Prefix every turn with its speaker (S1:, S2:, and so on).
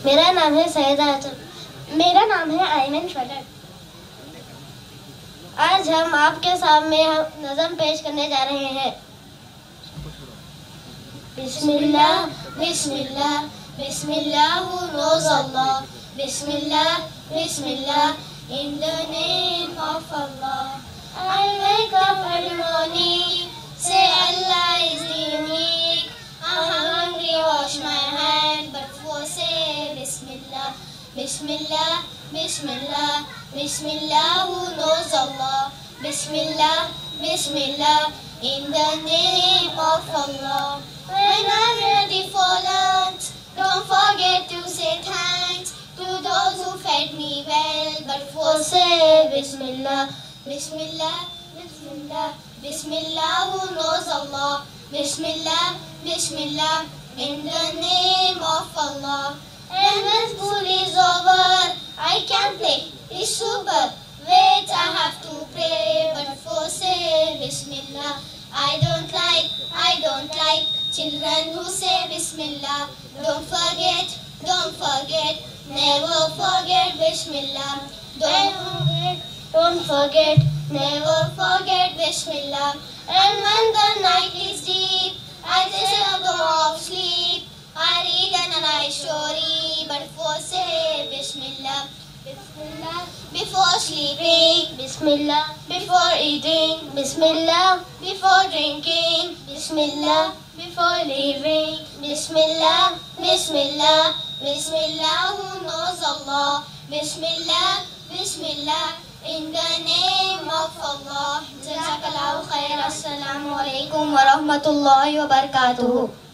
S1: मेरा नाम है सैयदा आचम। मेरा नाम है आयमन फलक। आज हम आपके सामने नज़म पेश करने जा रहे हैं। बिस्मिल्लाह बिस्मिल्लाह बिस्मिल्लाह who knows Allah. Bismillah Bismillah in the name of Allah. I wake up every morning, say Allah is unique. I'm hungry, wash my hand, but before say Bismillah, Bismillah, Bismillah, Bismillah who knows Allah. Bismillah, Bismillah in the name of Allah. When I'm ready for lunch, don't forget to say thanks to those who fed me well, but before say Bismillah, Bismillah, Bismillah, Bismillah who knows Allah. Bismillah, Bismillah in the name of Allah. And when school is over, I can play, it's super. Wait, I have to pray, but before say Bismillah. I don't like children who say Bismillah. Don't forget, never forget Bismillah. Don't forget, never forget Bismillah. And when the night is deep, I just go off sleep. I read a nice story, but before say Bismillah. Bismillah before sleeping, Bismillah before eating, Bismillah before drinking, Bismillah before leaving, Bismillah, Bismillah, Bismillah who knows Allah. Bismillah, Bismillah in the name of Allah. Jazakallahu khair. Assalamu alaikum wa rahmatullahi wa barakatuh.